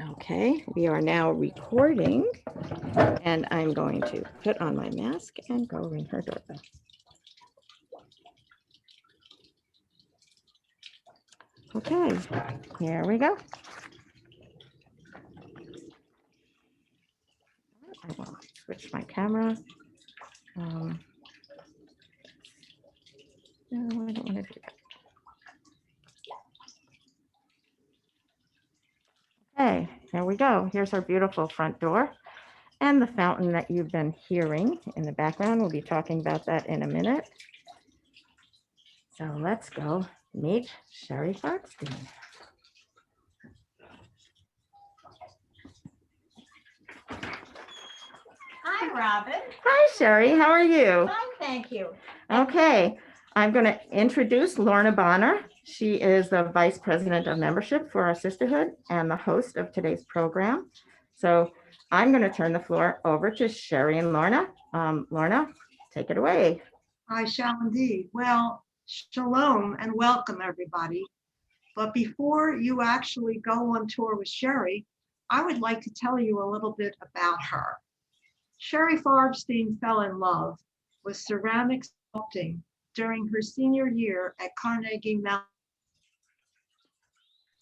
Okay, we are now recording, and I'm going to put on my mask and go ring her doorbell. Okay, here we go. I will switch my camera. No, I don't want to do that. Okay, here we go. Here's our beautiful front door and the fountain that you've been hearing in the background. We'll be talking about that in a minute. So let's go meet Sherry Farbstein. Hi, Robin. Hi, Sherry. How are you? Fine, thank you. Okay, I'm going to introduce Lorna Bonner. She is the Vice President of Membership for our Sisterhood and the host of today's program. So I'm going to turn the floor over to Sherry and Lorna. Lorna, take it away. I shall indeed. Well, shalom and welcome, everybody. But before you actually go on tour with Sherry, I would like to tell you a little bit about her. Sherry Farbstein fell in love with ceramic sculpting during her senior year at Carnegie Mellon.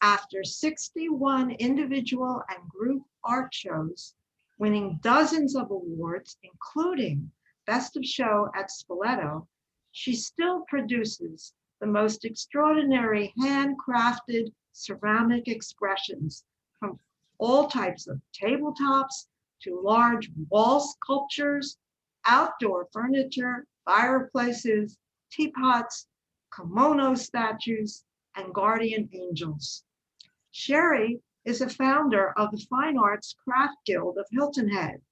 After 61 individual and group art shows, winning dozens of awards, including Best of Show at Spoleto, she still produces the most extraordinary handcrafted ceramic expressions from all types of tabletops to large wall sculptures, outdoor furniture, fireplaces, teapots, kimono statues, and guardian angels. Sherry is a founder of the Fine Arts Craft Guild of Hilton Head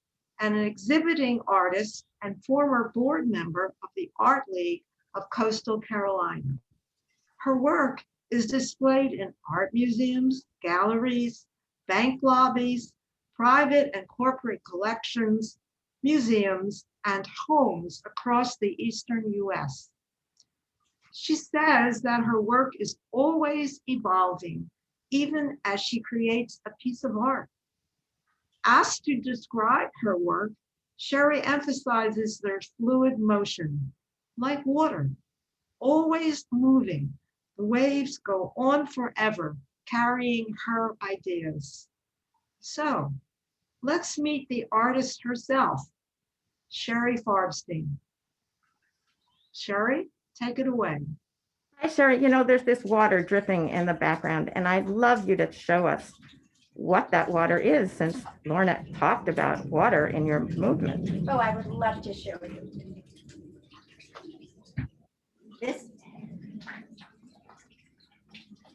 and an exhibiting artist and former board member of the Art League of Coastal Carolina. Her work is displayed in art museums, galleries, bank lobbies, private and corporate collections, museums, and homes across the Eastern US. She says that her work is always evolving, even as she creates a piece of art. Asked to describe her work, Sherry emphasizes their fluid motion, like water, always moving. The waves go on forever, carrying her ideas. So let's meet the artist herself, Sherry Farbstein. Sherry, take it away. Hi, Sherry. You know, there's this water dripping in the background, and I'd love you to show us what that water is, since Lorna talked about water in your movement. Oh, I would love to show you. This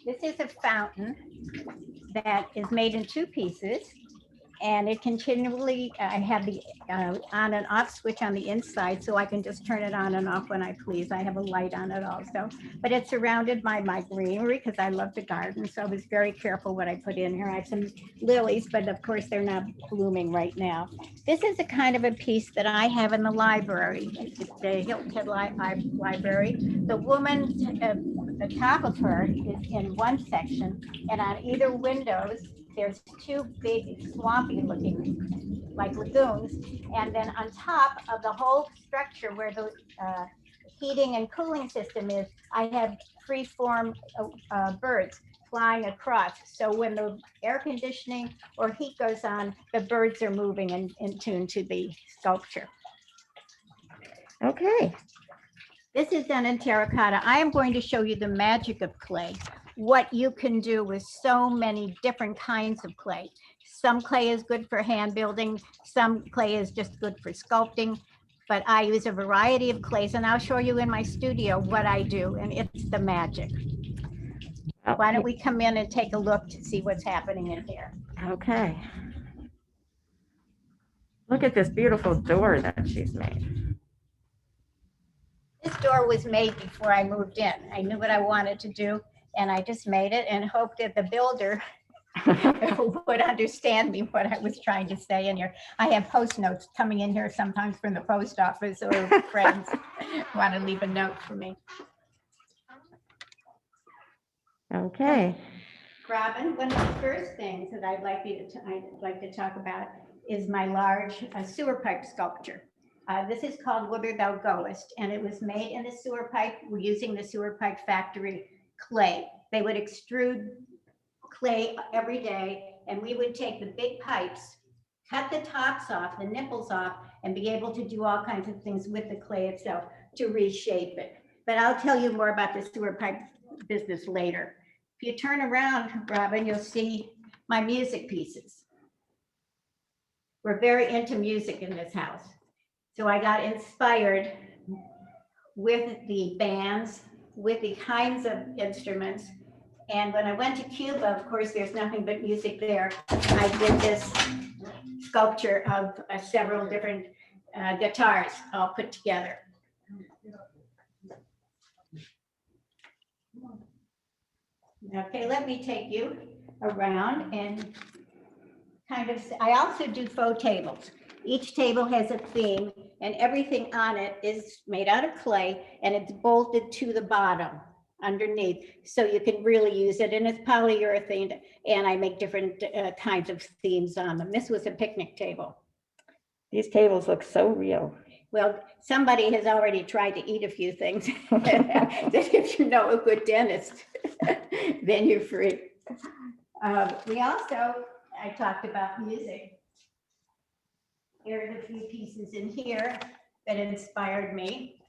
is a fountain that is made in two pieces, and it continually, I have the on and off switch on the inside, so I can just turn it on and off when I please. I have a light on it also, but it's surrounded by my greenery because I love to garden, so I was very careful what I put in here. I have some lilies, but of course they're not blooming right now. This is a kind of a piece that I have in the library. It's the Hilton Head Library. The woman, the top of her is in one section, and on either windows, there's two big swampy looking like lagoons, and then on top of the whole structure where the heating and cooling system is, I have free-form birds flying across. So when the air conditioning or heat goes on, the birds are moving in tune to the sculpture. Okay. This is done in terracotta. I am going to show you the magic of clay, what you can do with so many different kinds of clay. Some clay is good for hand building, some clay is just good for sculpting, but I use a variety of clays, and I'll show you in my studio what I do, and it's the magic. Why don't we come in and take a look to see what's happening in here? Okay. Look at this beautiful door that she's made. This door was made before I moved in. I knew what I wanted to do, and I just made it and hoped that the builder would understand me what I was trying to say in here. I have post notes coming in here sometimes from the post office, or friends want to leave a note for me. Okay. Robin, one of the first things that I'd like to talk about is my large sewer pipe sculpture. This is called Whither Thou Goest, and it was made in a sewer pipe. We're using the sewer pipe factory clay. They would extrude clay every day, and we would take the big pipes, cut the tops off, the nipples off, and be able to do all kinds of things with the clay itself to reshape it. But I'll tell you more about the sewer pipe business later. If you turn around, Robin, you'll see my music pieces. We're very into music in this house. So I got inspired with the bands, with the kinds of instruments. And when I went to Cuba, of course, there's nothing but music there. I did this sculpture of several different guitars all put together. Okay, let me take you around and kind of, I also do faux tables. Each table has a theme and everything on it is made out of clay and it's bolted to the bottom underneath. So you can really use it, and it's polyurethane, and I make different kinds of themes on them. This was a picnic table. These tables look so real. Well, somebody has already tried to eat a few things. That if you know a good dentist, then you're free. We also, I talked about music. Here's a few pieces in here that inspired me.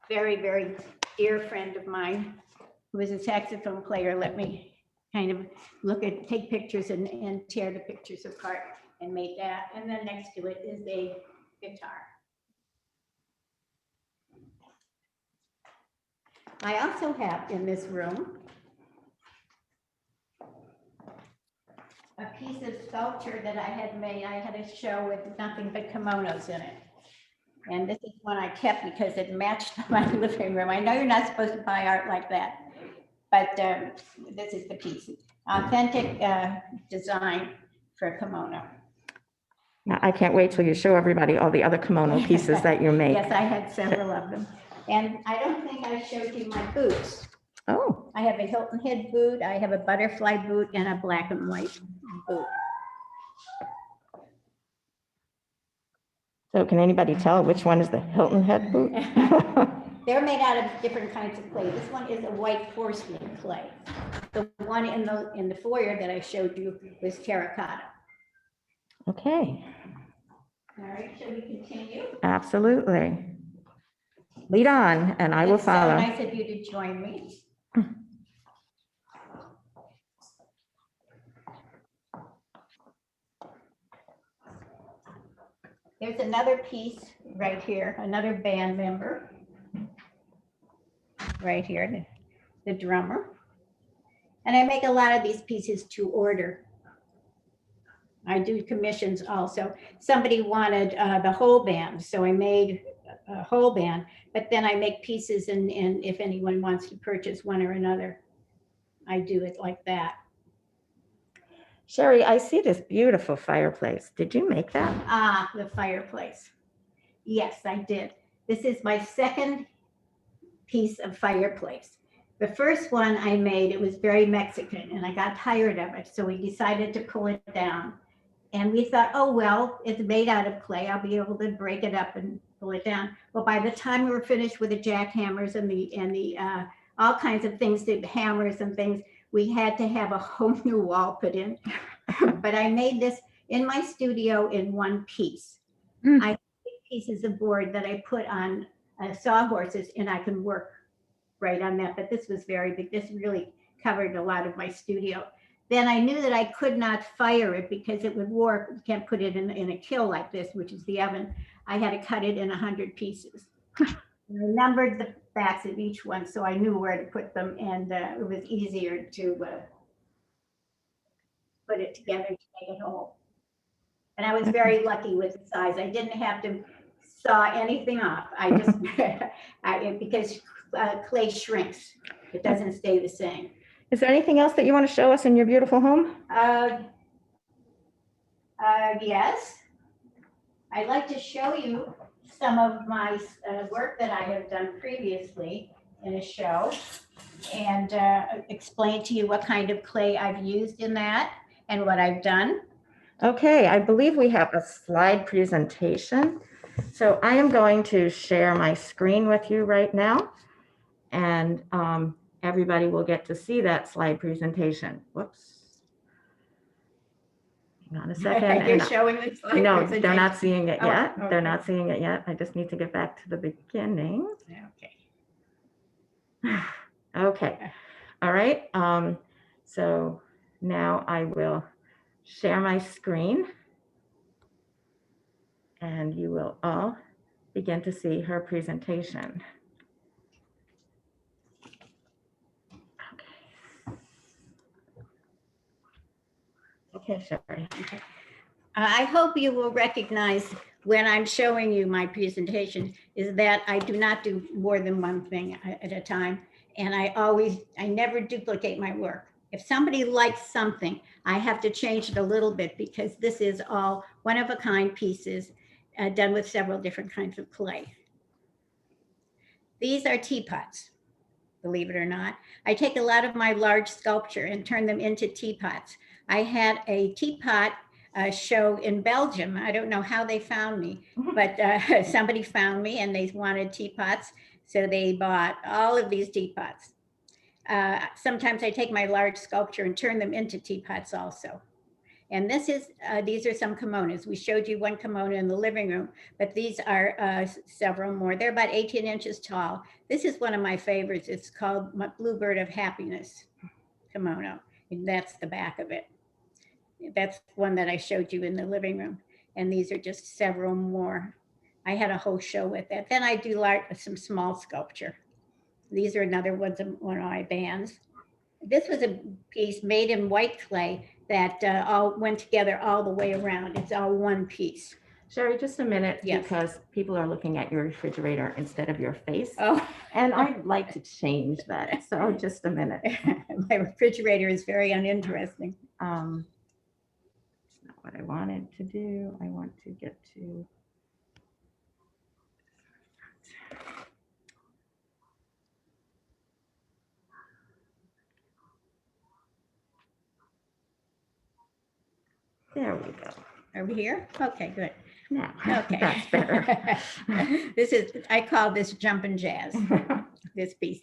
Very, very dear friend of mine who was a saxophone player let me kind of take pictures and tear the pictures apart and make that. And then next to it is a guitar. I also have in this room a piece of sculpture that I had made. I had a show with nothing but kimonos in it. And this is one I kept because it matched my living room. I know you're not supposed to buy art like that, but this is the piece. Authentic design for a kimono. Now, I can't wait till you show everybody all the other kimono pieces that you make. Yes, I had several of them. And I don't think I showed you my boots. Oh, I have a Hilton Head boot, I have a butterfly boot, and a black and white boot. so can anybody tell which one is the Hilton Head boot? They're made out of different kinds of clay. This one is a white porcelain clay. The one in the foyer that I showed you was terracotta. Okay, All right, shall we continue? absolutely. Lead on, and I will It's follow. so nice of you to join me. There's another piece right here, another band member. Right here, the drummer. And I make a lot of these pieces to order. I do commissions also. Somebody wanted the whole band, so I made a whole band, but then I make pieces and if anyone wants to purchase one or another, I do it like that. Sherry, I see this beautiful fireplace. Did you make that? Ah, the fireplace. Yes, I did. This is my second piece of fireplace. The first one I made, it was very Mexican and I got tired of it. So we decided to pull it down. And we thought, oh, well, it's made out of clay. I'll be able to break it up and pull it down. Well, by the time we were finished with the jackhammers and the all kinds of things, the hammers and things, we had to have a whole new wall put in. But I made this in my studio in one piece. I have pieces of board that I put on sawhorses and I can work right on that. But this was very big. This really covered a lot of my studio. Then I knew that I could not fire it because it would warp. You can't put it in a kiln like this, which is the oven. I had to cut it in 100 pieces. I numbered the backs of each one, so I knew where to put them, and it was easier to put it together to make it whole. And I was very lucky with the size. I didn't have to saw anything off. I just, because clay shrinks. It doesn't stay the same. Is there anything else that you want to show us in your beautiful home? Yes. I'd like to show you some of my work that I have done previously. in a show and explain to you what kind of clay I've used in that and what I've done. Okay, I believe we have a slide presentation. So I am going to share my screen with you right now, and everybody will get to see that slide presentation. Whoops. Hang on a second. You're showing the slide No, presentation. they're not seeing it Oh, yet. okay. They're not seeing it yet. I just need to get back to the beginning. Okay. Okay. All right. So now I will share my screen, and you will all begin to see her presentation. Okay, Sherry. I hope you will recognize when I'm showing you my presentation is that I do not do more than one thing at a time. And I never duplicate my work. If somebody likes something, I have to change it a little bit because this is all one-of-a-kind pieces done with several different kinds of clay. These are teapots, believe it or not. I take a lot of my large sculpture and turn them into teapots. I had a teapot show in Belgium. I don't know how they found me, but somebody found me and they wanted teapots. So they bought all of these teapots. Sometimes I take my large sculpture and turn them into teapots also. And these are some kimonos. We showed you one kimono in the living room, but these are several more. They're about 18 inches tall. This is one of my favorites. It's called Bluebird of Happiness kimono. And that's the back of it. That's one that I showed you in the living room. And these are just several more. I had a whole show with that. Then I do some small sculpture. These are another ones of one of my bands. This was a piece made in white clay that all went together all the way around. It's all one piece. Sherry, just a minute, Yes. because people are looking at your refrigerator instead of your face. Oh, And I'd like to change that. So just a minute. my refrigerator is very uninteresting. It's not what I wanted to do. I want to get to. There we go. Are we here? Okay, good. Now, Okay. that's better. I call this jumpin' jazz, this piece.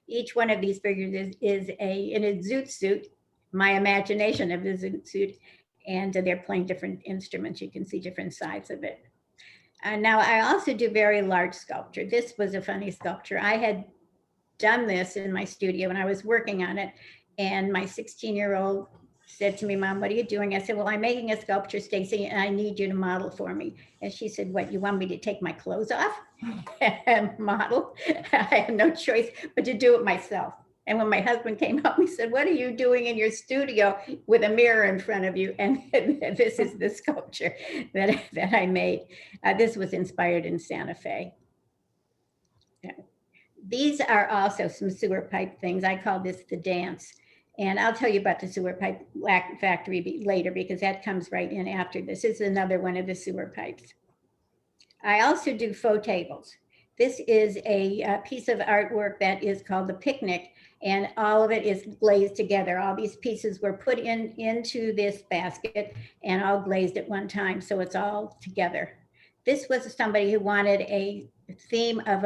Each one of these figures is in a zoot suit, my imagination of the zoot suit, and they're playing different instruments. You can see different sides of it. And now I also do very large sculpture. This was a funny sculpture. I had done this in my studio and I was working on it, and my 16-year-old said to me, "Mom, what are you doing?" I said, "Well, I'm making a sculpture, Stacy, and I need you to model for me." And she said, "What, you want me to take my clothes off and model?" I had no choice but to do it myself. And when my husband came up, he said, "What are you doing in your studio with a mirror in front of you?" And this is the sculpture that I made. This was inspired in Santa Fe. Yeah. These are also some sewer pipe things. I call this the dance. And I'll tell you about the sewer pipe factory later, because that comes right in after this. This is another one of the sewer pipes. I also do faux tables. This is a piece of artwork that is called The Picnic, and all of it is glazed together. All these pieces were put into this basket and all glazed at one time, so it's all together. This was somebody who wanted a theme of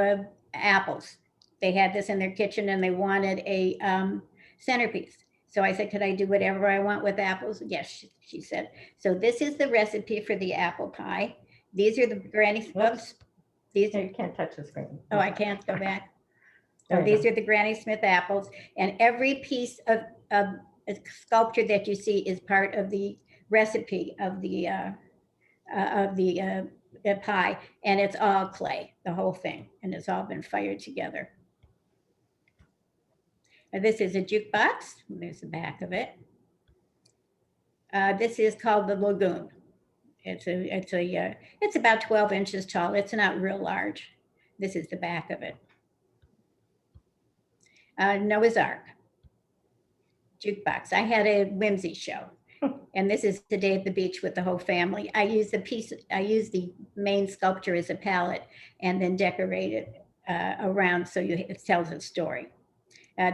apples. They had this in their kitchen and they wanted a centerpiece. So I said, "Could I do whatever I want with apples?" "Yes," she said. So this is the recipe for the apple pie. These are the Granny Smiths. These are, You can't touch the screen. oh, I can't go back. There So you these are the Granny Smith apples, and every piece of a sculpture that you see is part of the recipe of the pie, and it's all clay, the whole thing, and it's all been fired together. This is a jukebox. There's the back of it. This is called the Lagoon. It's about 12 inches tall. It's not real large. This is the back of it. Noah's Ark. Jukebox. I had a whimsy show. And this is the day at the beach with the whole family. I use the main sculpture as a palette and then decorate it around, so it tells a story.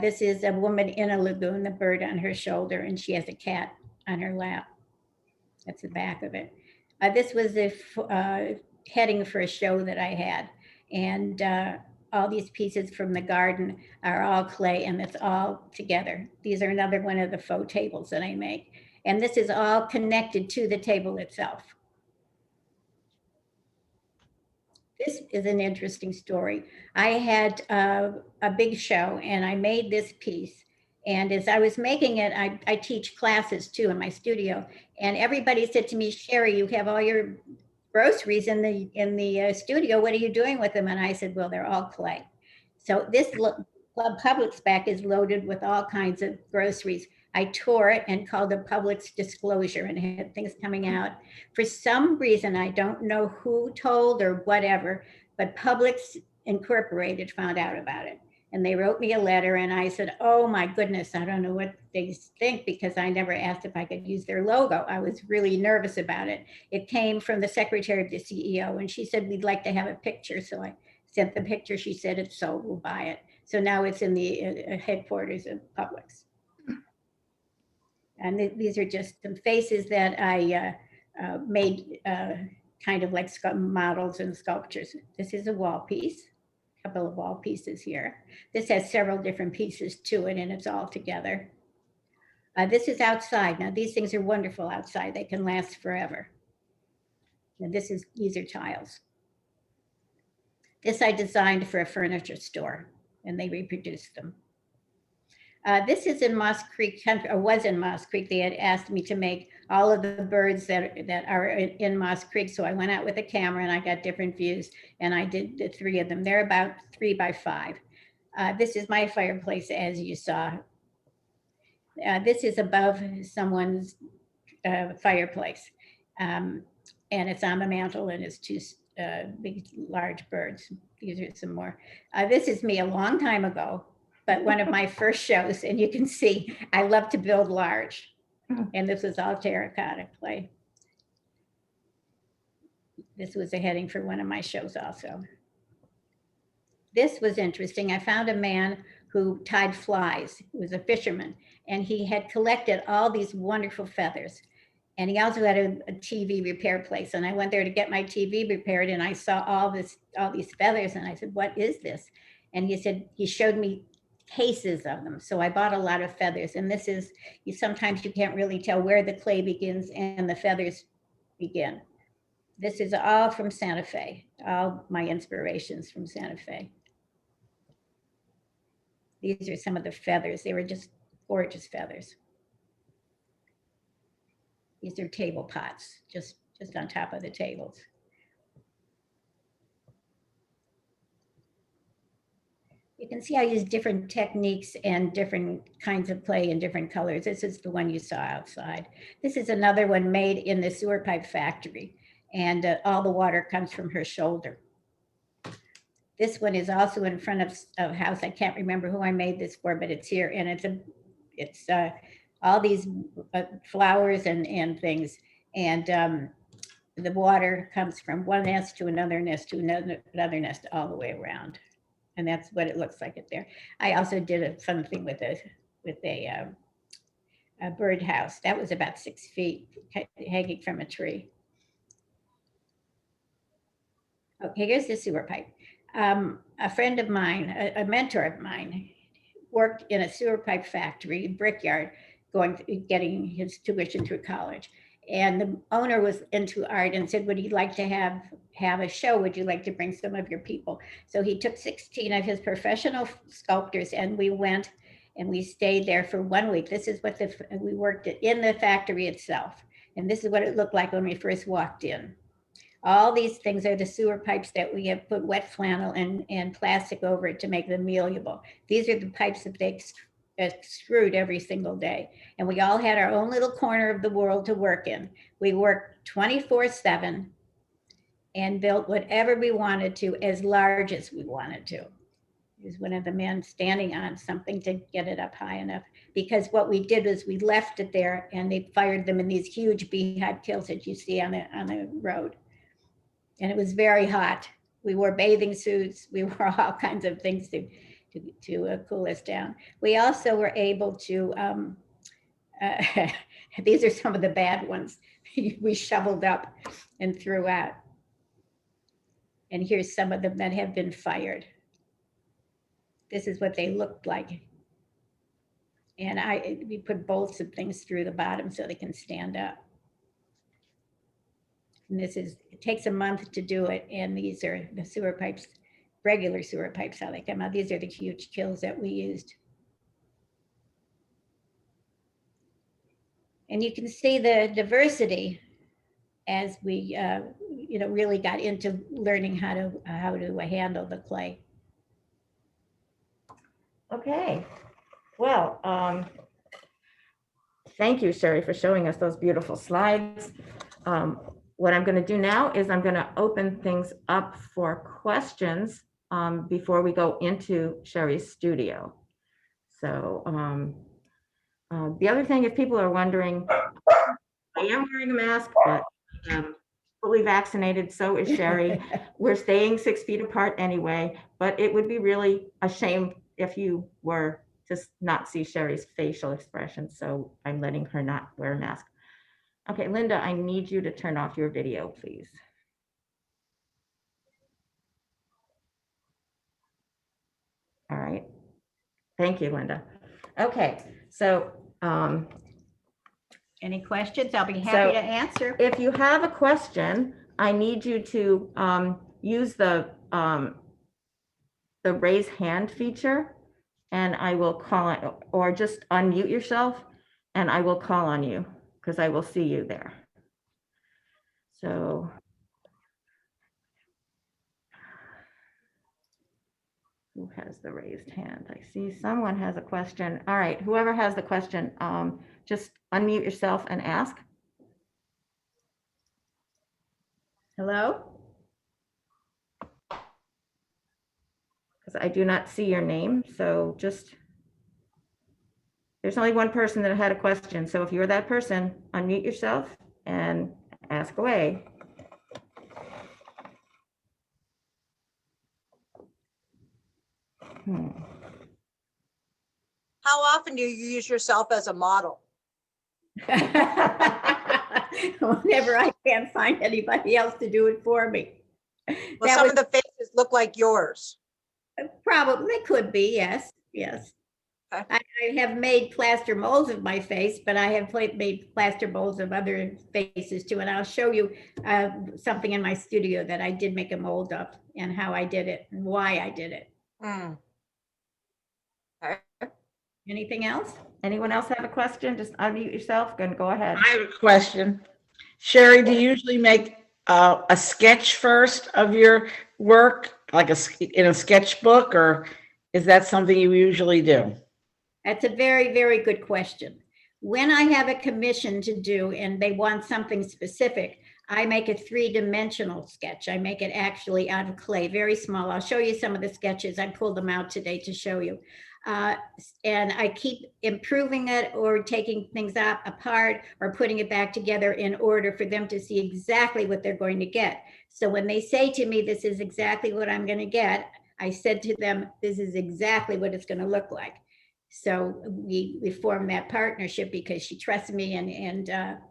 This is a woman in a lagoon, the bird on her shoulder, and she has a cat on her lap. That's the back of it. This was the heading for a show that I had. And all these pieces from the garden are all clay, and it's all together. These are another one of the faux tables that I make. And this is all connected to the table itself. This is an interesting story. I had a big show and I made this piece. And as I was making it, I teach classes too in my studio. And everybody said to me, Sherry, you have all your groceries in the studio. What are you doing with them? And I said, well, they're all clay. So this Club Publix back is loaded with all kinds of groceries. I tore it and called it Publix Disclosure and had things coming out. For some reason, I don't know who told or whatever, but Publix Incorporated found out about it. And they wrote me a letter and I said, oh my goodness, I don't know what they think, because I never asked if I could use their logo. I was really nervous about it. It came from the secretary of the CEO and she said, we'd like to have a picture. So I sent the picture. She said, it's sold, we'll buy it. So now it's in the headquarters of Publix. And these are just some faces that I made kind of like models and sculptures. This is a wall piece, a couple of wall pieces here. This has several different pieces to it and it's all together. This is outside. Now these things are wonderful outside. They can last forever. And these are tiles. This I designed for a furniture store and they reproduced them. This is in Moss Creek, or was in Moss Creek. They had asked me to make all of the birds that are in Moss Creek. So I went out with a camera and I got different views and I did the 3 of them. They're about 3 by 5. This is my fireplace, as you saw. This is above someone's fireplace. And it's on the mantle and it's 2 big, large birds. These are some more. This is me a long time ago, but one of my first shows, and you can see I love to build large. And this was all terracotta clay. This was a heading for one of my shows also. This was interesting. I found a man who tied flies. He was a fisherman, and he had collected all these wonderful feathers. And he also had a TV repair place. And I went there to get my TV repaired, and I saw all these feathers, and I said, what is this? And he showed me cases of them. So I bought a lot of feathers. And this is, sometimes you can't really tell where the clay begins and the feathers begin. This is all from Santa Fe, all my inspirations from Santa Fe. These are some of the feathers. They were just gorgeous feathers. These are table pots, just on top of the tables. You can see I use different techniques and different kinds of clay in different colors. This is the one you saw outside. This is another one made in the sewer pipe factory, and all the water comes from her shoulder. This one is also in front of a house. I can't remember who I made this for, but it's here, and it's all these flowers and things, and the water comes from one nest to another nest to another nest all the way around. And that's what it looks like it there. I also did a fun thing with a birdhouse. That was about 6 feet hanging from a tree. Okay, here's the sewer pipe. A friend of mine, a mentor of mine, worked in a sewer pipe factory, brickyard, getting his tuition through college. And the owner was into art and said, would you like to have a show? Would you like to bring some of your people? So he took 16 of his professional sculptors and we went and we stayed there for 1 week. This is what we worked in the factory itself. And this is what it looked like when we first walked in. All these things are the sewer pipes that we have put wet flannel and plastic over it to make them malleable. These are the pipes that they extrude every single day. And we all had our own little corner of the world to work in. We worked 24/7 and built whatever we wanted to, as large as we wanted to. There's one of the men standing on something to get it up high enough, because what we did was we left it there and they fired them in these huge beehive kilns that you see on the road. And it was very hot. We wore bathing suits. We wore all kinds of things to cool us down. We also were able to, these are some of the bad ones. We shoveled up and threw out. And here's some of them that have been fired. This is what they looked like. And we put bolts and things through the bottom so they can stand up. And it takes a month to do it. And these are the sewer pipes, regular sewer pipes, how they come out. These are the huge kilns that we used. And you can see the diversity as we, really got into learning how to handle the clay. Okay, well, thank you, Sherry, for showing us those beautiful slides. What I'm going to do now is I'm going to open things up for questions before we go into Sherry's studio. So the other thing, if people are wondering, I am wearing a mask, but fully vaccinated, so is Sherry. We're staying 6 feet apart anyway, but it would be really a shame if you were to not see Sherry's facial expression, so I'm letting her not wear a mask. Okay, Linda, I need you to turn off your video, please. All right, thank you, Linda. Okay, so any questions? I'll be happy to answer. If you have a question, I need you to use the raise hand feature, and I will call it, or just unmute yourself and I will call on you because I will see you there. So who has the raised hand? I see someone has a question. All right, whoever has the question, just unmute yourself and ask. Hello? Because I do not see your name, so just, there's only one person that had a question. So if you're that person, unmute yourself and ask away. How often do you use yourself as a model? Whenever I can't find anybody else to do it for me. Well, some of the faces look like yours. Probably, they could be, yes, yes. Okay. I have made plaster molds of my face, but I have made plaster molds of other faces too. And I'll show you something in my studio that I did make a mold of and how I did it and why I did it. Okay. Anything else? Anyone else have a question? Just unmute yourself and go ahead. I have a question. Sherry, do you usually make a sketch first of your work, like in a sketchbook, or is that something you usually do? That's a very, very good question. When I have a commission to do and they want something specific, I make a 3-dimensional sketch. I make it actually out of clay, very small. I'll show you some of the sketches. I pulled them out today to show you. And I keep improving it or taking things apart or putting it back together in order for them to see exactly what they're going to get. So when they say to me, this is exactly what I'm going to get, I said to them, this is exactly what it's going to look like. So we formed that partnership because she trusts me and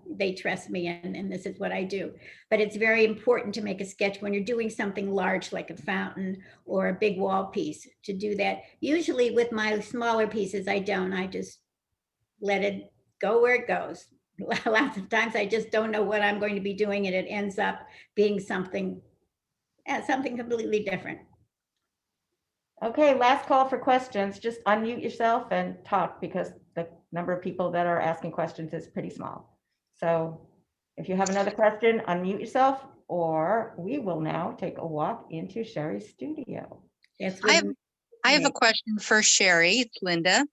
they trust me, and this is what I do. But it's very important to make a sketch when you're doing something large like a fountain or a big wall piece, to do that. Usually with my smaller pieces, I don't. I just let it go where it goes. Lots of times I just don't know what I'm going to be doing, and it ends up being something completely different. Okay, last call for questions. Just unmute yourself and talk because the number of people that are asking questions is pretty small. So if you have another question, unmute yourself, or we will now take a walk into Sherry's studio. Yes, I have a question for Sherry. It's Linda.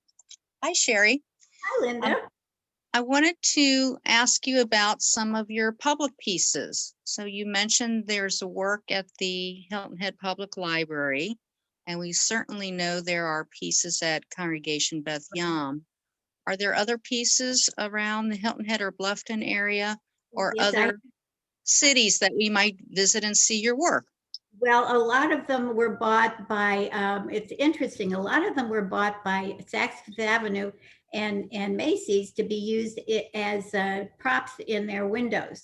Hi, Sherry. Hi, Linda. I wanted to ask you about some of your public pieces. So you mentioned there's a work at the Hilton Head Public Library, and we certainly know there are pieces at Congregation Beth Yam. Are there other pieces around the Hilton Head or Bluffton area, or Yes, other cities that we might visit and see your work? Well, a lot of them were bought by, it's interesting, a lot of them were bought by Saks Fifth Avenue and Macy's to be used as props in their windows.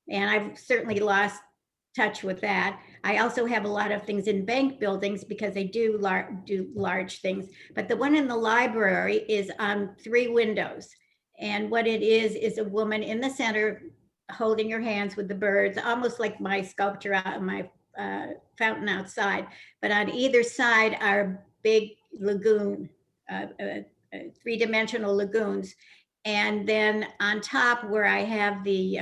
And I've certainly lost touch with that. I also have a lot of things in bank buildings because they do large things. But the one in the library is on 3 windows. And what it is a woman in the center holding her hands with the birds, almost like my sculpture out my fountain outside. But on either side are big lagoon, 3-dimensional lagoons. And then on top where I have the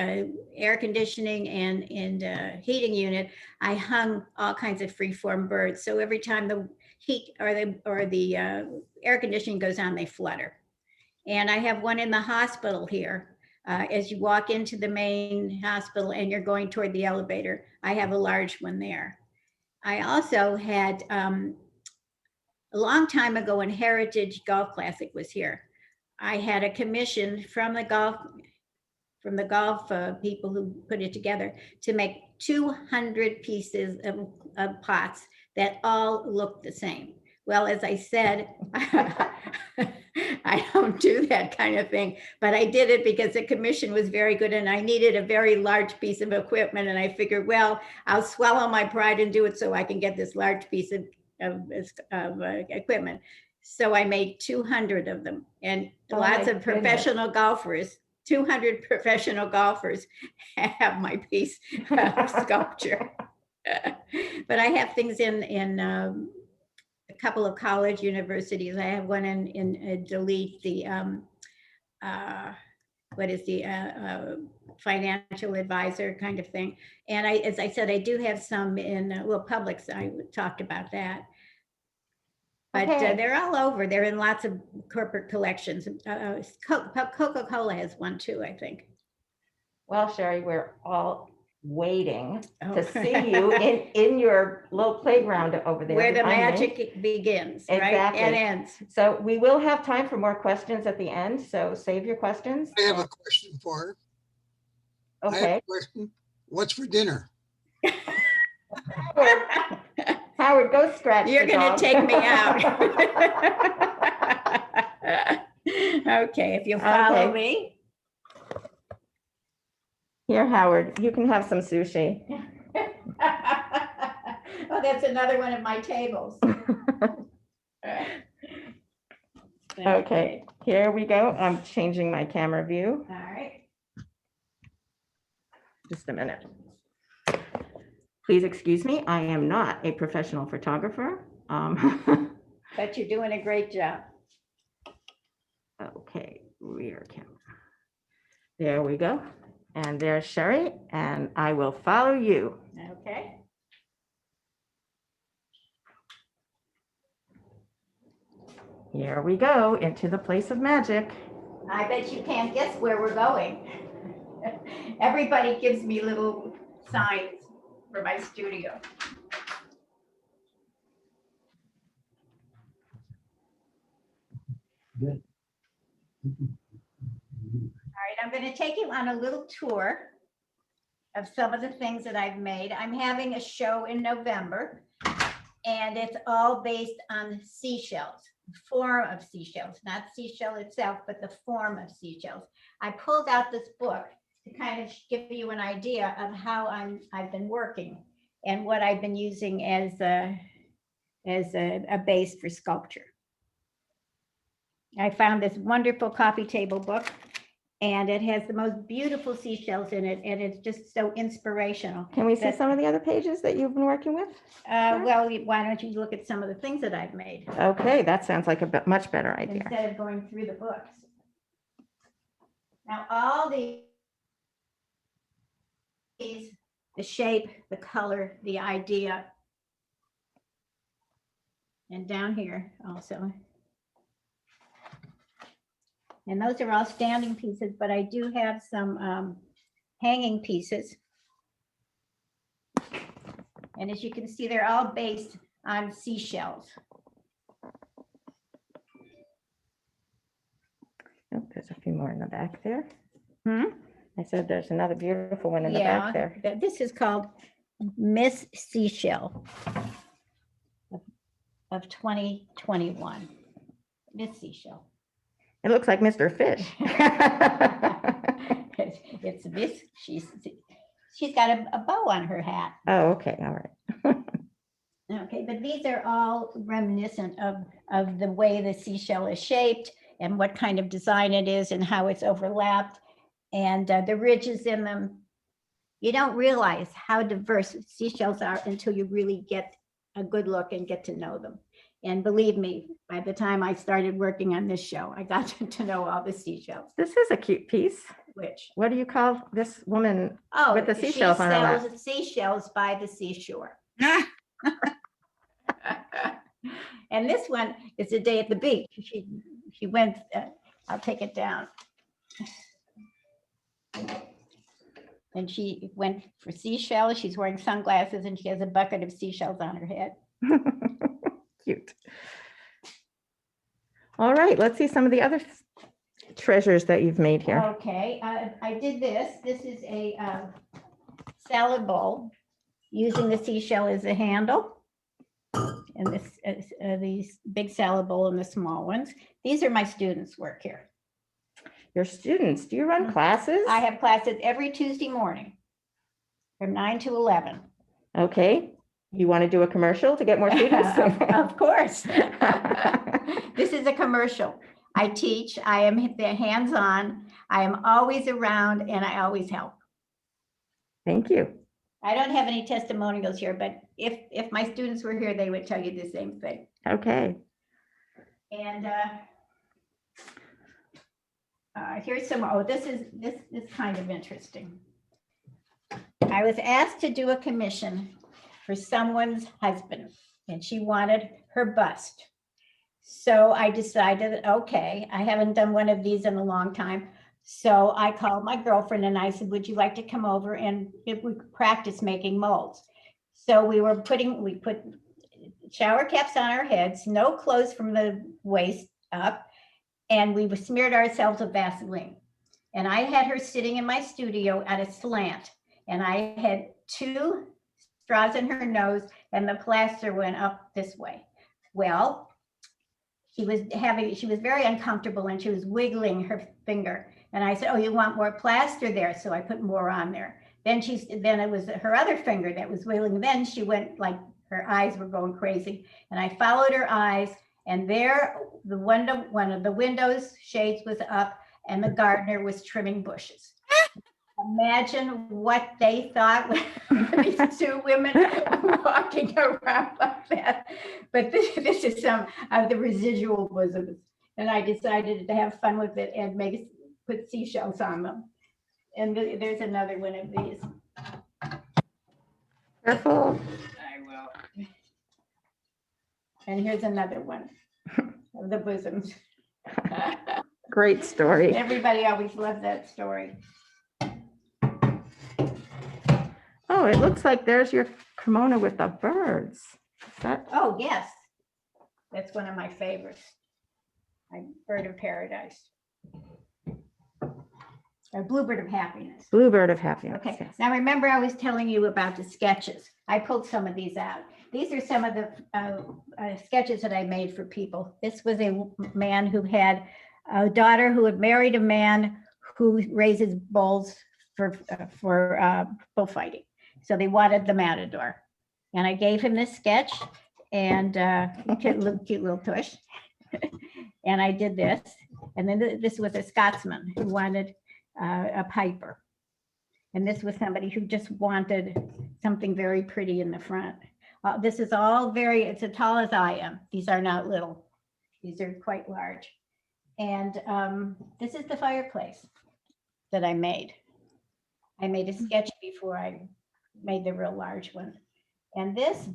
air conditioning and heating unit, I hung all kinds of freeform birds. So every time the heat or the air conditioning goes on, they flutter. And I have one in the hospital here. As you walk into the main hospital and you're going toward the elevator, I have a large one there. I also had, a long time ago when Heritage Golf Classic was here, I had a commission from the golf people who put it together to make 200 pieces of pots that all look the same. Well, as I said, I don't do that kind of thing, but I did it because the commission was very good and I needed a very large piece of equipment. And I figured, well, I'll swallow my pride and do it so I can get this large piece of equipment. So I made 200 of them, and lots of professional golfers, 200 professional golfers have my piece of sculpture. But I have things in a couple of college universities. I have one in Delete, the what is the financial advisor kind of thing. And as I said, I do have some in Publix. I talked about that. But Okay. they're all over. They're in lots of corporate collections. Coca-Cola has one too, I think. Well, Sherry, we're all waiting Oh. to see you in your little playground over there. Where the behind me. magic begins, right? Exactly. And ends. So we will have time for more questions at the end, so save your questions. I have a question for her. I have Okay. a question. What's for dinner? Howard, go scratch. You're the gonna dog. take me out. Okay, if you follow Okay. me. Here, Howard, you can have some sushi. Oh, that's another one of my tables. Okay, here we go. I'm changing my camera view. All right. Just a minute. Please excuse me, I am not a professional photographer. But you're doing a great job. Okay, rear camera. There we go. And there's Sherry, and I will follow you. Okay. Here we go into the place of magic. I bet you can't guess where we're going. Everybody gives me little signs for my studio. Good. All right, I'm going to take you on a little tour of some of the things that I've made. I'm having a show in November, and it's all based on seashells, the form of seashells, not seashell itself, but the form of seashells. I pulled out this book to kind of give you an idea of how I've been working and what I've been using as a base for sculpture. I found this wonderful coffee table book, and it has the most beautiful seashells in it, and it's just so inspirational. Can we see That- some of the other pages that you've been working with? Well, why don't you look at some of the things that I've made Okay, that sounds like a much better idea. instead of going through the books. Now, all these, the shape, the color, the idea, and down here also. And those are all standing pieces, but I do have some hanging pieces. And as you can see, they're all based on seashells. Oh, there's a few more in the back there. Hmm? I said there's another beautiful one in the Yeah, back there. this is called Miss Seashell of 2021. Miss Seashell. It looks like Mr. Fish. It's Miss, she's got a bow on her hat. Oh, okay, all right. Okay, but these are all reminiscent of the way the seashell is shaped and what kind of design it is and how it's overlapped and the ridges in them. You don't realize how diverse seashells are until you really get a good look and get to know them. And believe me, by the time I started working on this show, I got to know all the seashells. This is a cute piece. Which, What do you call this woman? oh, With the seashells on her lap. she sells seashells by the seashore. And this one is a day at the beach. She went, I'll take it down. And she went for seashells. She's wearing sunglasses and she has a bucket of seashells on her head. Cute. All right, let's see some of the other treasures that you've made here. Okay, I did this. This is a salad bowl using the seashell as a handle. And this these big salad bowl and the small ones. These are my students' work here. Your students, do you run classes? I have classes every Tuesday morning from 9 to 11. Okay, you want to do a commercial to get more students? Of course. This is a commercial. I teach, I am hands-on, I am always around, and I always help. Thank you. I don't have any testimonials here, but if my students were here, they would tell you the same thing. Okay. And here's some, oh, this is kind of interesting. I was asked to do a commission for someone's husband, and she wanted her bust. So I decided, okay, I haven't done one of these in a long time. So I called my girlfriend and I said, would you like to come over and we could practice making molds? So we put shower caps on our heads, no clothes from the waist up, and we smeared ourselves with Vaseline. And I had her sitting in my studio at a slant, and I had 2 straws in her nose and the plaster went up this way. Well, she was very uncomfortable and she was wiggling her finger. And I said, oh, you want more plaster there? So I put more on there. Then it was her other finger that was wiggling. Then she went like her eyes were going crazy. And I followed her eyes, and there one of the windows shades was up and the gardener was trimming bushes. Imagine what they thought when these 2 women walking around like that. But this is some of the residual bosoms. And I decided to have fun with it and put seashells on them. And there's another one of these. Careful. I will. And here's another one of the bosoms. Great story. Everybody always loves that story. Oh, it looks like there's your kimono with the birds. Is that? Oh, yes. That's one of my favorites. My bird of paradise. Or bluebird of happiness. Bluebird of happiness. Okay, Yes. now remember I was telling you about the sketches. I pulled some of these out. These are some of the sketches that I made for people. This was a man who had a daughter who had married a man who raises bulls for bullfighting. So they wanted the matador. And I gave him this sketch and cute little tush. And I did this. And then this was a Scotsman who wanted a piper. And this was somebody who just wanted something very pretty in the front. This is all it's as tall as I am. These are not little. These are quite large. And this is the fireplace that I made. I made a sketch before I made the real large one. And this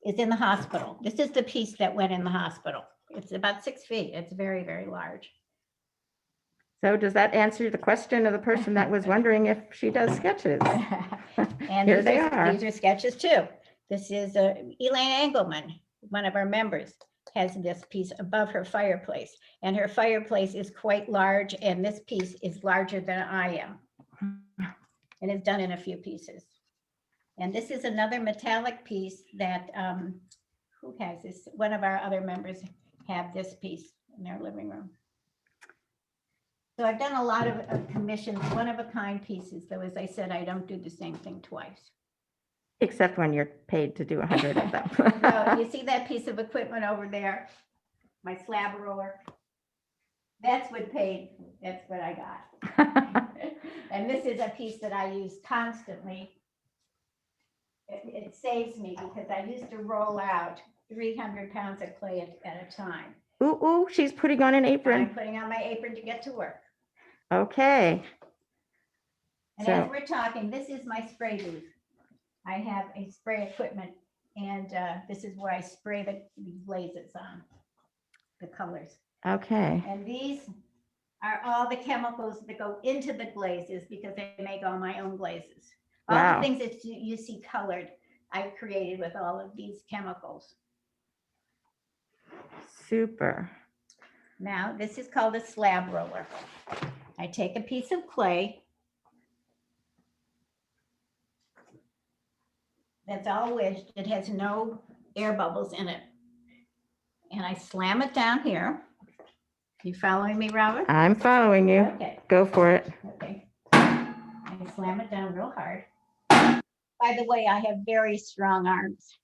is in the hospital. This is the piece that went in the hospital. It's about 6 feet. It's very, very large. So does that answer the question of the person that was wondering if she does sketches? And Here they are. These are sketches too. This is Elaine Engelmann, one of our members, has this piece above her fireplace. And her fireplace is quite large, and this piece is larger than I am. And it's done in a few pieces. And this is another metallic piece that, who has this? One of our other members have this piece in their living room. So I've done a lot of commissions, one-of-a-kind pieces, though, as I said, I don't do the same thing twice. Except when you're paid to do 100 of them. No, you see that piece of equipment over there? My slab roller? That's what paid, that's what I got. And this is a piece that I use constantly. It saves me because I used to roll out 300 pounds of clay at a time. Ooh, ooh, she's putting on an I'm apron. putting on my apron to get to work. Okay. And So- as we're talking, this is my spray booth. I have a spray equipment, and this is where I spray the glazes on, the colors. Okay. And these are all the chemicals that go into the glazes because I make all my own glazes. All Wow. the things that you see colored, I've created with all of these chemicals. Super. Now, this is called a slab roller. I take a piece of clay that's all wedged, it has no air bubbles in it. And I slam it down here. You following me, Robert? I'm following you. Okay, Go for it. okay. I slam it down real hard. By the way, I have very strong arms.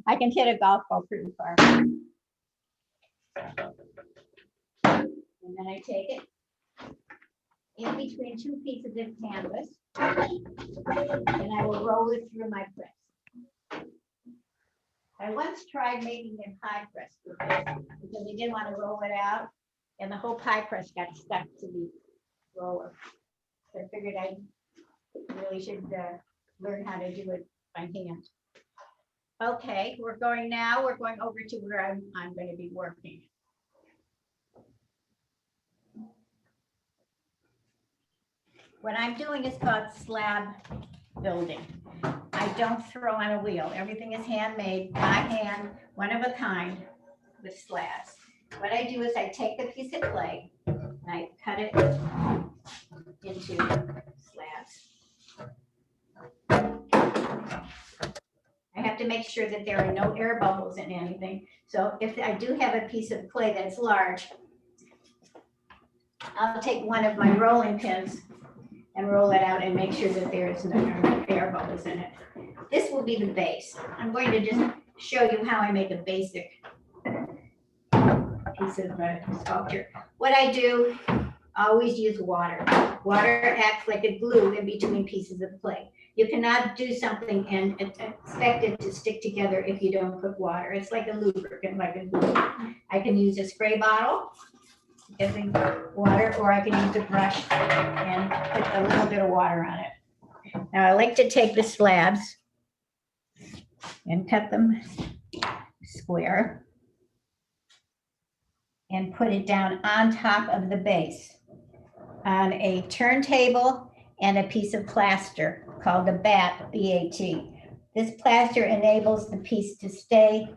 I can hit a golf ball pretty far. And then I take it in between two pieces of canvas and I will roll it through my press. I once tried making a pie press with this because I didn't want to roll it out and the whole pie press got stuck to the roller. So I figured I really should learn how to do it by hand. Okay, we're going over to where I'm going to be working. What I'm doing is called slab building. I don't throw on a wheel. Everything is handmade by hand, one of a kind with slabs. What I do is I take the piece of clay and I cut it into slabs. I have to make sure that there are no air bubbles in anything. So if I do have a piece of clay that's large, I'll take one of my rolling pins and roll it out and make sure that there is no air bubbles in it. This will be the base. I'm going to just show you how I make a basic piece of sculpture. What I do, I always use water. Water acts like a glue in between pieces of clay. You cannot do something and expect it to stick together if you don't put water. It's like a lubricant, like a glue. I can use a spray bottle, get the water, or I can use a brush and put a little bit of water on it. Now I like to take the slabs and cut them square and put it down on top of the base on a turntable and a piece of plaster called a bat, B-A-T. This plaster enables the piece to stay,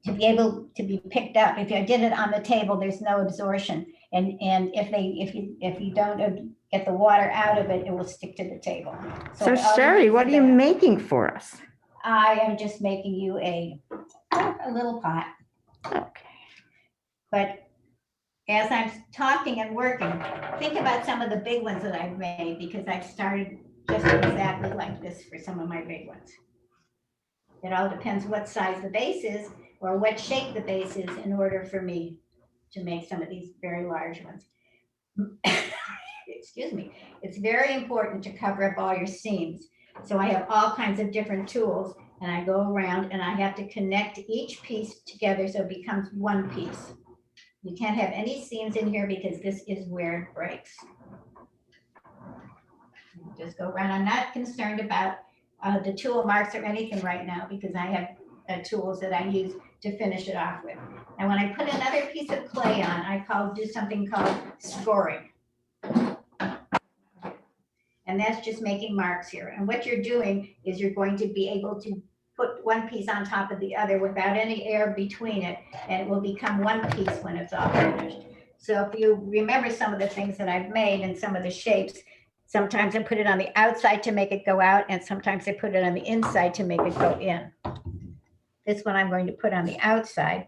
to be able to be picked up. If I did it on the table, there's no absorption. And if you don't get the water out of it, it will stick to the table. So I always Sherry, use what are you that. making for us? I am just making you a little pot. Okay. But as I'm talking and working, think about some of the big ones that I've made because I've started just exactly like this for some of my big ones. It all depends what size the base is or what shape the base is in order for me to make some of these very large ones. Excuse me. It's very important to cover up all your seams. So I have all kinds of different tools and I go around and I have to connect each piece together so it becomes one piece. You can't have any seams in here because this is where it breaks. Just go around. I'm not concerned about the tool marks or anything right now because I have tools that I use to finish it off with. And when I put another piece of clay on, I do something called scoring. And that's just making marks here. And what you're doing is you're going to be able to put one piece on top of the other without any air between it, and it will become one piece when it's all finished. So if you remember some of the things that I've made and some of the shapes Sometimes I put it on the outside to make it go out, and sometimes I put it on the inside to make it go in. This one I'm going to put on the outside.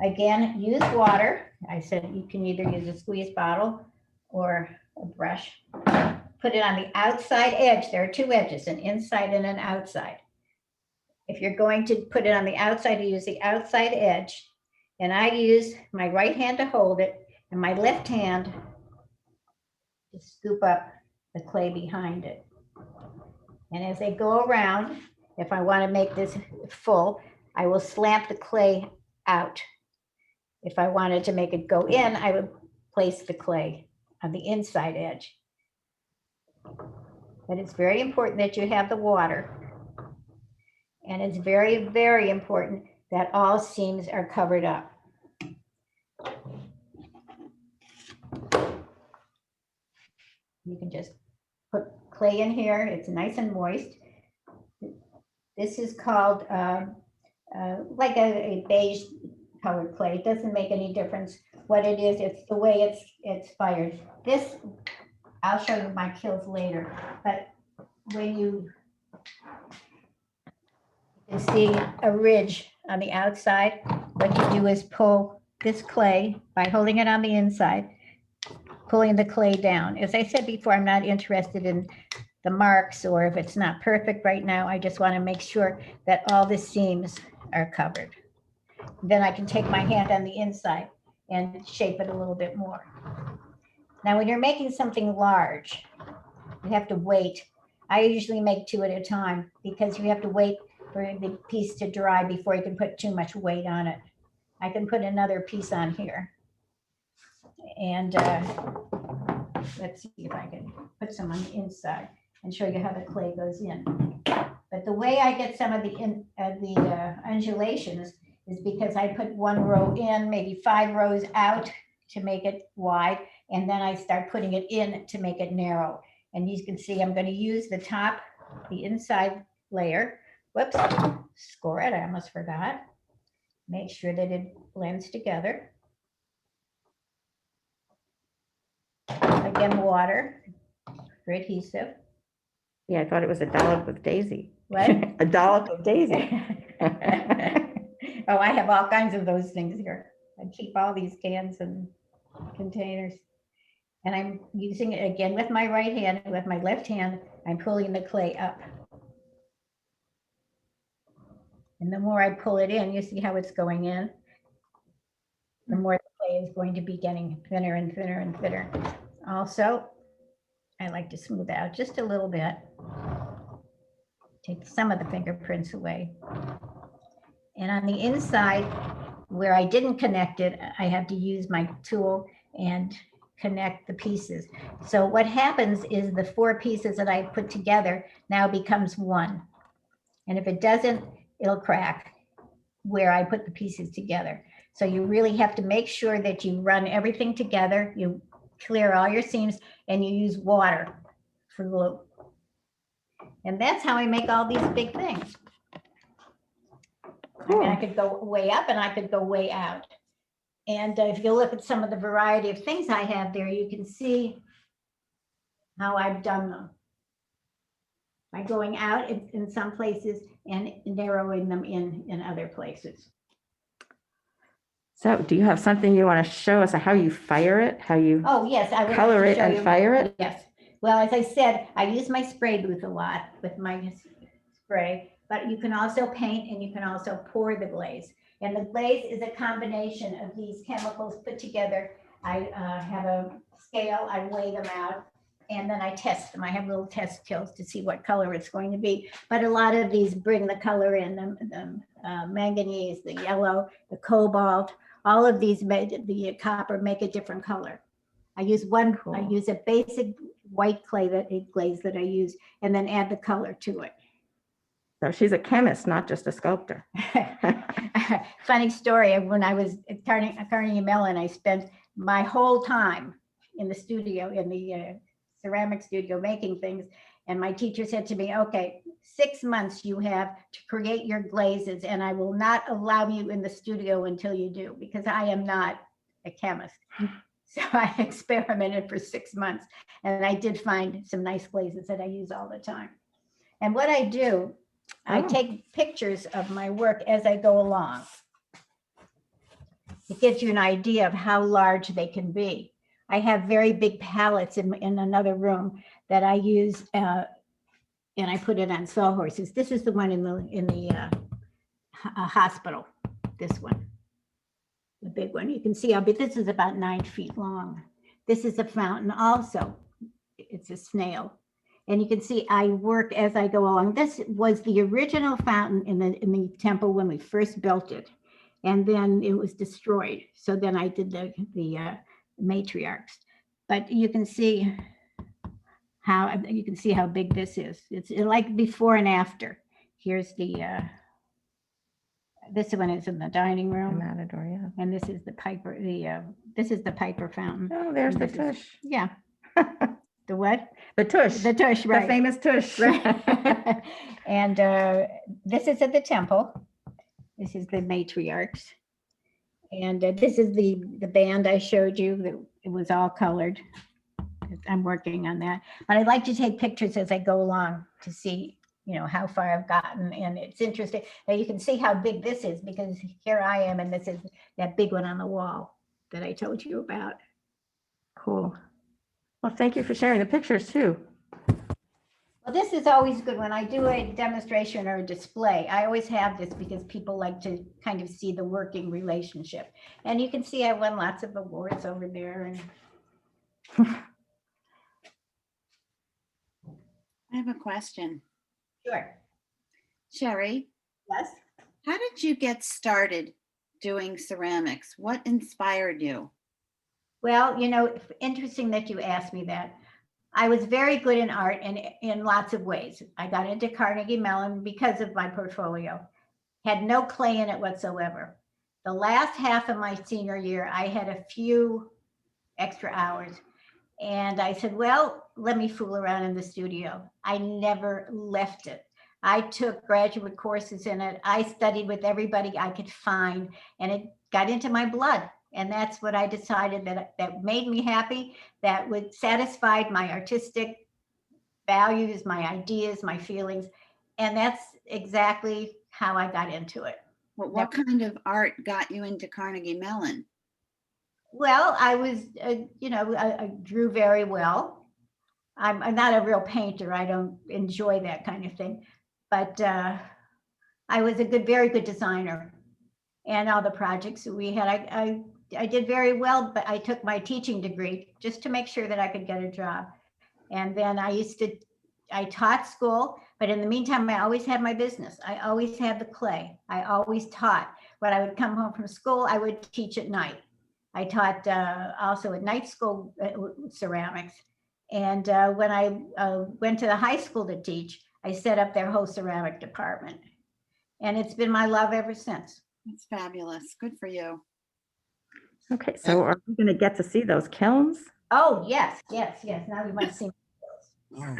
Again, use water. I said you can either use a squeeze bottle or a brush. Put it on the outside edge. There are two edges, an inside and an outside. If you're going to put it on the outside, you use the outside edge. And I use my right hand to hold it and my left hand to scoop up the clay behind it. And as I go around, if I want to make this full, I will slant the clay out. If I wanted to make it go in, I would place the clay on the inside edge. But it's very important that you have the water. And it's very, very important that all seams are covered up. You can just put clay in here. It's nice and moist. This is called like a beige colored clay. It doesn't make any difference what it is. It's the way it's fired. This, I'll show you my kills later. But when you can see a ridge on the outside, what you do is pull this clay by holding it on the inside, pulling the clay down. As I said before, I'm not interested in the marks or if it's not perfect right now. I just want to make sure that all the seams are covered. Then I can take my hand on the inside and shape it a little bit more. Now, when you're making something large, you have to wait. I usually make 2 at a time because you have to wait for the piece to dry before you can put too much weight on it. I can put another piece on here. And let's see if I can put some on the inside and show you how the clay goes in. But the way I get some of the undulations is because I put 1 row in, maybe 5 rows out to make it wide, and then I start putting it in to make it narrow. And you can see I'm going to use the top, the inside layer. Whoops, score it, I almost forgot. Make sure that it blends together. Again, water for adhesive. Yeah, I thought it was a dollop of daisy. What? A dollop of daisy. Oh, I have all kinds of those things here. I keep all these cans and containers. And I'm using it again with my right hand, and with my left hand, I'm pulling the clay up. And the more I pull it in, you see how it's going in? The more the clay is going to be getting thinner and thinner and thinner. Also, I like to smooth out just a little bit. Take some of the fingerprints away. And on the inside, where I didn't connect it, I have to use my tool and connect the pieces. So what happens is the 4 pieces that I put together now becomes 1. And if it doesn't, it'll crack where I put the pieces together. So you really have to make sure that you run everything together, you clear all your seams, and you use water for glue. And that's how I make all these big things. I mean, I could go way up and I could go way out. And if you look at some of the variety of things I have there, you can see how I've done them. By going out in some places and narrowing them in other places. So do you have something you want to show us how you fire it, how you Oh, yes, I would color like it to show and you. fire it? Yes. Well, as I said, I use my spray booth a lot with my spray, but you can also paint and you can also pour the glaze. And the glaze is a combination of these chemicals put together. I have a scale, I weigh them out, and then I test them. I have little test tills to see what color it's going to be. But a lot of these bring the color in, the manganese, the yellow, the cobalt, all of these, the copper, make a different color. I use I use a basic white glaze that I use, and then add the color to it. So she's a chemist, not just a sculptor. Funny story, when I was at Carnegie Mellon, I spent my whole time in the studio, in the ceramic studio, making things. And my teacher said to me, okay, 6 months you have to create your glazes, and I will not allow you in the studio until you do, because I am not a chemist. So I experimented for 6 months, and I did find some nice glazes that I use all the time. And what I do, I Oh. take pictures of my work as I go along. It gives you an idea of how large they can be. I have very big palettes in another room that I use, and I put it on sawhorses. This is the one in the hospital. This one, the big one. You can see how big this is, about 9 feet long. This is a fountain also. It's a snail. And you can see I work as I go along. This was the original fountain in the temple when we first built it. And then it was destroyed. So then I did the matriarchs. But you can see how big this is. It's like before and after. Here's this one is in the dining The room. Matador, yeah. And this is the Piper, this is the Piper fountain. Oh, there's And the this is- tush. Yeah. The what? The tush. The tush, The right. famous tush. Right. And this is at the temple. This is the matriarchs. And this is the band I showed you, that it was all colored. I'm working on that. But I like to take pictures as I go along to see, how far I've gotten. And it's interesting. Now you can see how big this is, because here I am, and this is that big one on the wall that I told you about. Cool. Well, thank you for sharing the pictures too. Well, this is always good when I do a demonstration or a display. I always have this because people like to kind of see the working relationship. And you can see I won lots of awards over there. And I have a question. sure. Sherry, Yes. how did you get started doing ceramics? What inspired you? Well, interesting that you asked me that. I was very good in art and in lots of ways. I got into Carnegie Mellon because of my portfolio. Had no clay in it whatsoever. The last half of my senior year, I had a few extra hours. And I said, well, let me fool around in the studio. I never left it. I took graduate courses in it. I studied with everybody I could find, and it got into my blood. And that's what I decided that made me happy, that would satisfy my artistic values, my ideas, my feelings. And that's exactly how I got into it. What kind of art got you into Carnegie Mellon? Well, I was, I drew very well. I'm not a real painter. I don't enjoy that kind of thing. But I was a very good designer. And all the projects that we had, I did very well, but I took my teaching degree just to make sure that I could get a job. And then I taught school, but in the meantime, I always had my business. I always had the clay. I always taught. When I would come home from school, I would teach at night. I taught also at night school ceramics. And when I went to the high school to teach, I set up their whole ceramic department. And it's been my love ever since. That's fabulous. Good for you. Okay, so are we going to get to see those kilns? Oh, yes. Now we might see. Oh,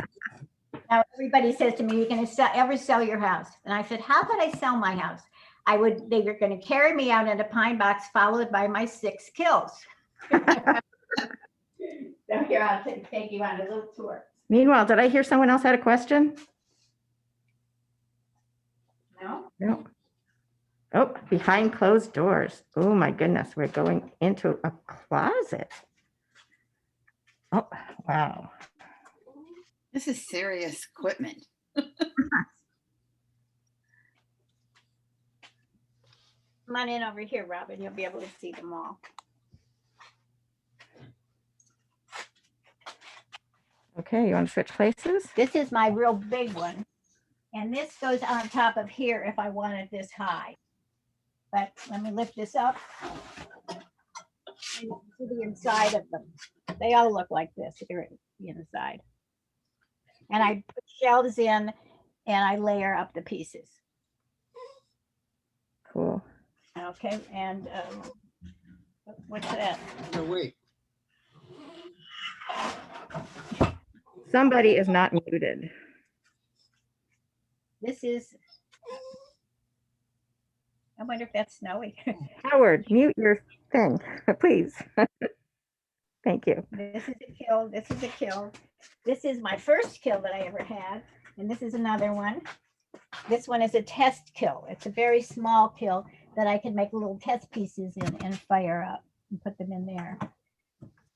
Now everybody says to me, "You're going to ever sell your house?" And I said, "How could I sell my house? They were going to carry me out in a pine box, followed by my 6 kills." So here, I'll take you on a little tour. Meanwhile, did I hear someone else had a question? No? No. Oh, behind closed doors. Oh my goodness, we're going into a closet. Oh, wow. This is serious equipment. Come on in over here, Robin. You'll be able to see them all. Okay, you want to switch places? This is my real big one. And this goes on top of here if I want it this high. But let me lift this up. And you can see the inside of them. They all look like this here, the inside. And I put shelves in and I layer up the pieces. Cool. Okay, and what's that? no, wait. Somebody is not muted. This is, I wonder if that's snowy. Howard, mute your thing, please. Thank you. This is a kill. This is a kill. This is my first kill that I ever had. And this is another one. This one is a test kill. It's a very small kill that I can make little test pieces in and fire up and put them in there.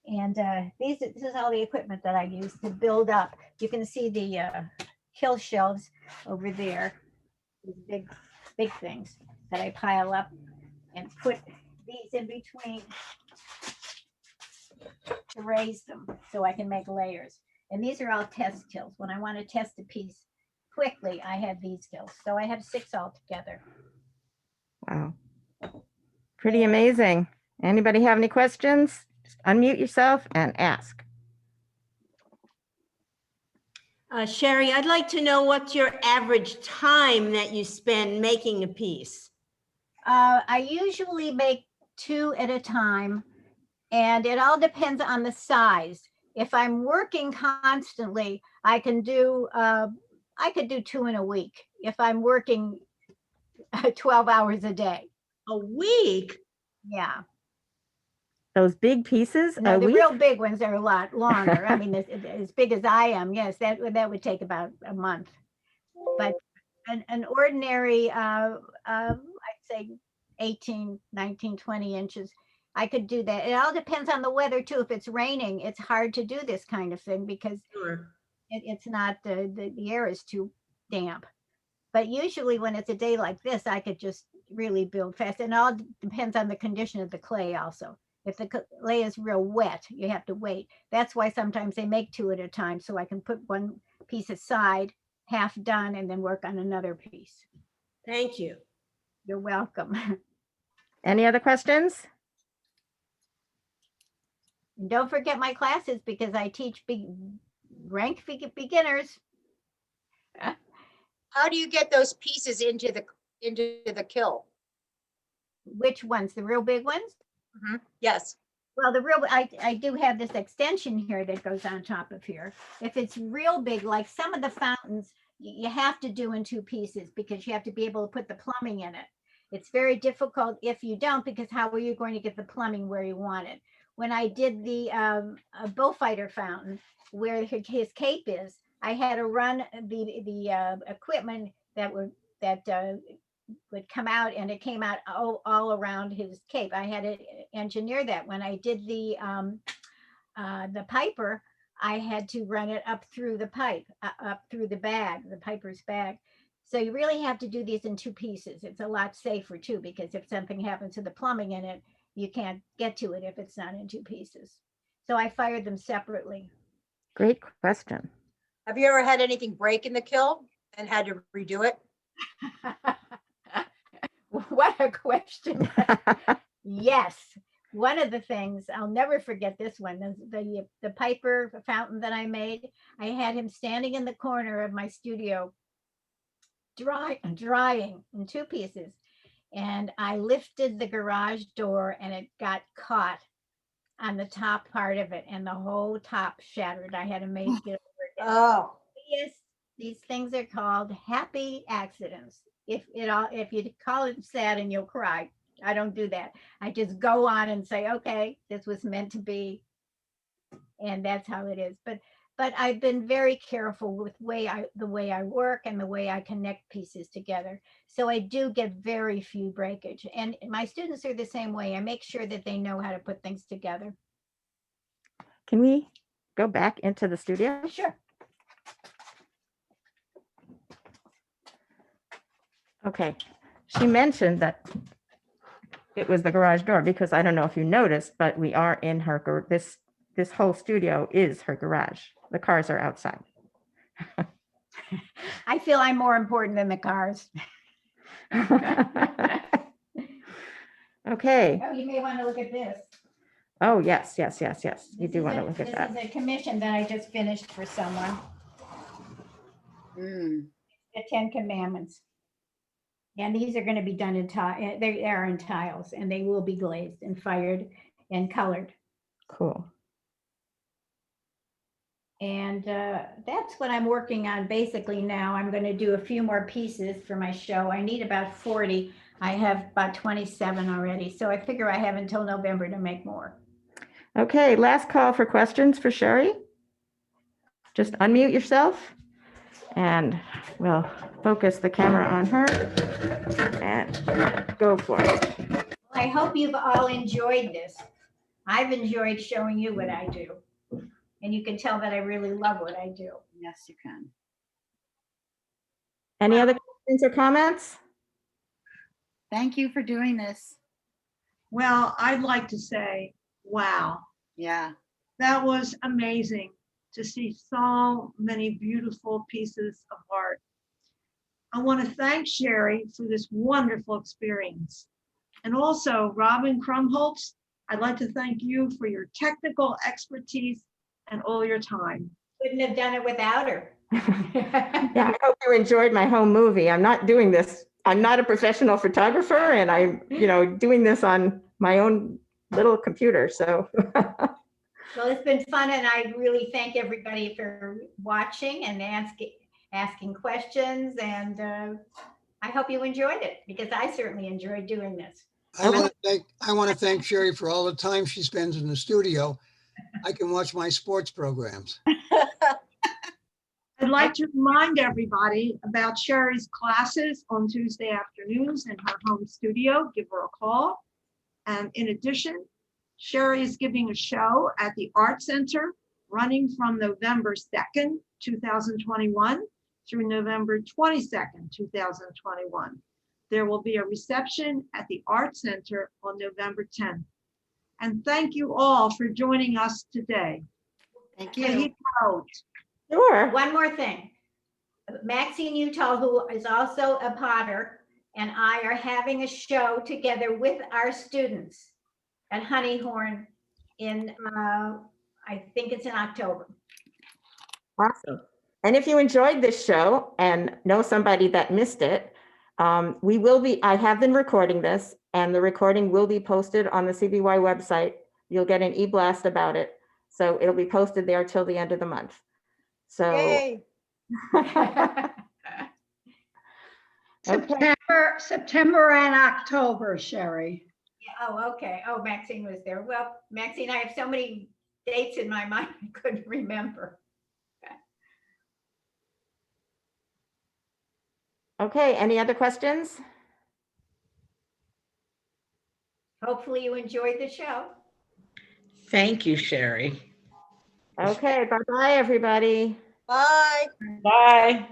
And this is all the equipment that I use to build up. You can see the kill shelves over there. These big things that I pile up and put these in between to raise them so I can make layers. And these are all test kills. When I want to test a piece quickly, I have these kills. So I have 6 altogether. Wow. Pretty amazing. Anybody have any questions? Just unmute yourself and ask. Sherry, I'd like to know what's your average time that you spend making a piece? I usually make 2 at a time, and it all depends on the size. If I'm working constantly, I could do 2 in a week. If I'm working 12 hours a day. A week? Yeah. Those big pieces No, a the week? real big ones are a lot longer. I mean, as big as I am, yes, that would take about a month. But an ordinary, I'd say 18, 19, 20 inches, I could do that. It all depends on the weather too. If it's raining, it's hard to do this kind of thing because Sure. it's not, the air is too damp. But usually when it's a day like this, I could just really build fast. And it all depends on the condition of the clay also. If the clay is real wet, you have to wait. That's why sometimes they make 2 at a time, so I can put one piece aside, half done, and then work on another piece. Thank you. You're welcome. Any other questions? And don't forget my classes because I teach rank beginners. How do you get those pieces into the kill? Which ones? The real big ones? Yes. Well, I do have this extension here that goes on top of here. If it's real big, like some of the fountains, you have to do in 2 pieces because you have to be able to put the plumbing in it. It's very difficult if you don't, because how are you going to get the plumbing where you want it? When I did the bullfighter fountain, where his cape is, I had to run the equipment that would come out, and it came out all around his cape. I had to engineer that. When I did the piper, I had to run it up through the pipe, up through the bag, the piper's bag. So you really have to do these in 2 pieces. It's a lot safer too, because if something happens to the plumbing in it, you can't get to it if it's not in 2 pieces. So I fired them separately. Great question. Have you ever had anything break in the kill and had to redo it? What a question. Yes. One of the things, I'll never forget this one, the piper fountain that I made, I had him standing in the corner of my studio drying in 2 pieces. And I lifted the garage door and it got caught on the top part of it and the whole top shattered. I had to make it over again. Oh. Yes, these things are called happy accidents. If you call it sad and you'll cry, I don't do that. I just go on and say, okay, this was meant to be. And that's how it is. But I've been very careful with the way I work and the way I connect pieces together. So I do get very few breakage. And my students are the same way. I make sure that they know how to put things together. Can we go back into the studio? Sure. Okay. She mentioned that it was the garage door because I don't know if you noticed, but we are in her, this whole studio is her garage. The cars are outside. I feel I'm more important than the cars. Okay. Oh, you may want to look at this. Oh, yes. You do want to look at that. This is a commission that I just finished for someone. The 10 Commandments. And these are going to be done in tile. They are in tiles, and they will be glazed and fired and colored. Cool. And that's what I'm working on basically now. I'm going to do a few more pieces for my show. I need about 40. I have about 27 already. So I figure I have until November to make more. Okay, last call for questions for Sherry. Just unmute yourself and we'll focus the camera on her and go for it. I hope you've all enjoyed this. I've enjoyed showing you what I do. And you can tell that I really love what I do. Yes, you can. Any other questions or comments? Thank you for doing this. Well, I'd like to say, wow, Yeah. that was amazing to see so many beautiful pieces of art. I want to thank Sherry for this wonderful experience. And also Robin Krumholtz, I'd like to thank you for your technical expertise and all your time. Couldn't have done it without her. Yeah, I hope you enjoyed my home movie. I'm not doing this. I'm not a professional photographer and I'm, doing this on my own little computer. So. Well, it's been fun and I really thank everybody for watching and asking questions. And I hope you enjoyed it because I certainly enjoyed doing this. I want to thank Sherry for all the time she spends in the studio. I can watch my sports programs. I'd like to remind everybody about Sherry's classes on Tuesday afternoons in her home studio. Give her a call. And in addition, Sherry is giving a show at the Art Center running from November 2nd, 2021 through November 22nd, 2021. There will be a reception at the Art Center on November 10th. And thank you all for joining us today. Thank Hey, you. Sure. One more thing. Maxine Utah, who is also a potter, and I are having a show together with our students at Honeyhorn in, I think it's in October. Awesome. And if you enjoyed this show and know somebody that missed it, I have been recording this and the recording will be posted on the CBY website. You'll get an e-blast about it. So it'll be posted there till the end of the month. So. Yay. Okay. September and October, Sherry. Oh, okay. Oh, Maxine was there. Well, Maxine, I have so many dates in my mind, I couldn't remember. Okay, any other questions? Hopefully you enjoyed the show. Thank you, Sherry. Okay, bye-bye, everybody. Bye. Bye.